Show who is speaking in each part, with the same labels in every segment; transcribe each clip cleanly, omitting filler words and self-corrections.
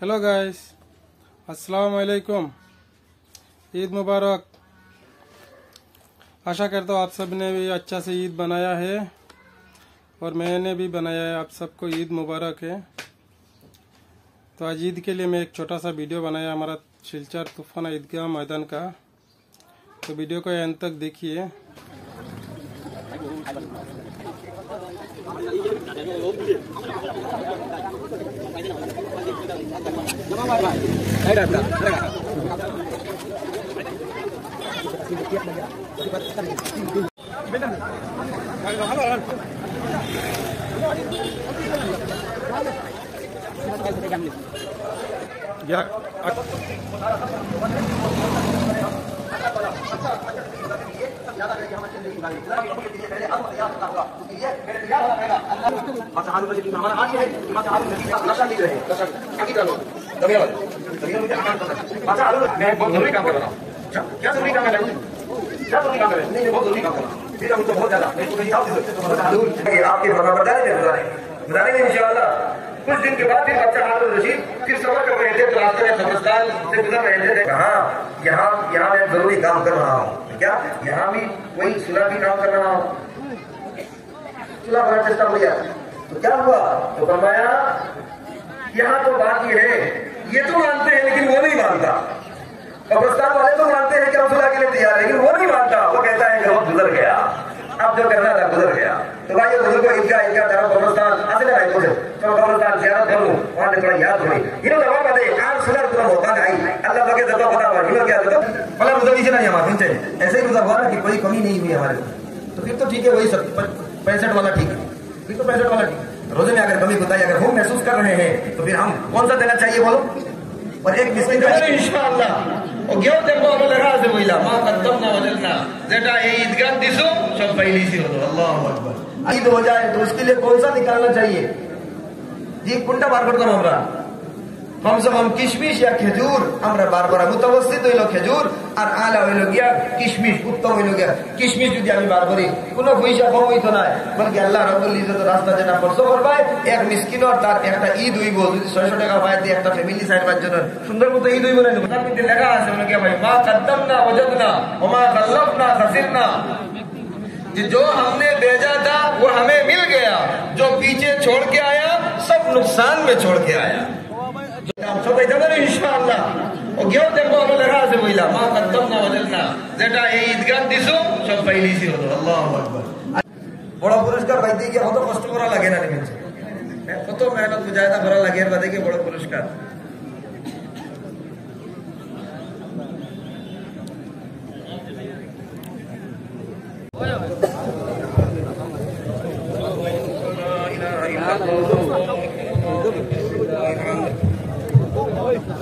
Speaker 1: Hello guys, अस्सलाम वालेकुम। ईद मुबारक। आशा करता हूँ आप सब ने भी अच्छा से ईद बनाया है और मैंने भी बनाया है। आप सबको ईद मुबारक है। तो आज ईद के लिए मैं एक छोटा सा वीडियो बनाया हमारा सिलचर तूफान ईदगाह मैदान का। तो वीडियो को अंत तक देखिए।
Speaker 2: मैं बहुत जरूरी काम कर रहा हूँ। क्या जरूरी काम है? क्या जरूरी काम है? नहीं, बहुत जरूरी काम कर रहा हूँ। ठीक है, मुझे बहुत ज्यादा आपके बताएंगे इंशाअल्लाह। कुछ दिन के बाद फिर बच्चा हारुन रशीद फिर सफर कर रहे थे तो रास्ते में कब्रिस्तान से गुजर रहे थे। कहा यहाँ मैं जरूरी काम कर रहा हूँ। क्या यहाँ भी वही सुलह भी काम कर रहा हूँ। सुलह बड़ा चेष्टा हो गया तो क्या हुआ? तो फरमाया यहाँ तो बात ये है, ये तो मानते हैं लेकिन वो नहीं मानता। कब्रिस्तान वाले तो मानते हैं कि हम सुलह के लिए तैयार, लेकिन वो नहीं मानता। वो कहता है कि वक्त गुजर गया, अब जो करना था गुजर गया। तो भाई बुजुर्ग ईदगाह जाओ कब्रिस्तान আসলে ভাই বলে চলো কবরস্থান জিয়ারত করো ওখানে थोड़ा याद होई इनो दवा बात है आज सुलह पूरा मौका नहीं अल्लाह पाक के दवा पता हुआ इनो क्या दवा भला मुझे पीछे नहीं हमारे पीछे ऐसे ही गुजर हुआ ना कि कोई कमी नहीं हुई हमारे। तो फिर तो ठीक है, वही 65 वाला ठीक है, फिर तो 65 वाला ठीक। रोजे में अगर कमी कोताही अगर हम महसूस कर रहे हैं तो फिर हम कौन सा देना चाहिए बोलो? और एक मिस्किन इंशाअल्लाह ও কেউ দেখবো আমরা লেখা আছে বইলা মা কদ্দম না ওয়াজনা যেটা এই ঈদগাহ দিছো সব পहली হলো। আল্লাহু আকবার। ईद हो जाए तो उसके लिए कौन सा निकालना चाहिए जी? कुंडा बार करता हूँ हमरा कम से कम किशमिश या खेजूर আমরা বারবার মুতাওয়াসসিত হইলো খেজুর আর আলা হইলো গিয়া কিশমিশ, উত্তম হইলো গিয়া কিশমিশ। যদি আমি বার করি কোনো পয়সা কম হইতো না, বলকি আল্লাহ রাব্বুল ইজ্জত রাস্তা যেটা খরচ করবে এক মিসকিনর তার একটা ঈদ হইব। যদি 600 টাকা পায় দিয়ে একটা ফ্যামিলি সাইড পাঁচ জনের সুন্দর মতো ঈদ হইব না। তার মধ্যে লেখা আছে মানে কি ভাই মা কদ্দমনা ওয়াজদনা ওয়া মা খাল্লাফনা খাসিরনা, जो हमने भेजा था वो हमें मिल गया, जो पीछे छोड़ के आया सब नुकसान में छोड़ के आया। इंशाअल्लाह ও কেউ দেখবো আমরা লেখা আছে বইলা মা কদ্দমনা ওয়াজদনা যেটা এই ঈদগাহ দিছো সব পहली হলো। আল্লাহু আকবার। বড় পুরস্কার পাইতে গিয়ে কত কষ্ট করা লাগে না নিমেছে, কত মেহনত মুজাহিদা করা লাগে এর বাদে গিয়ে বড় পুরস্কার।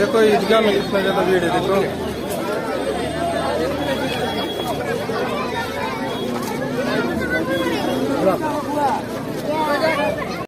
Speaker 1: देखो ईदगाह में कितना ज्यादा भीड़ है। देखो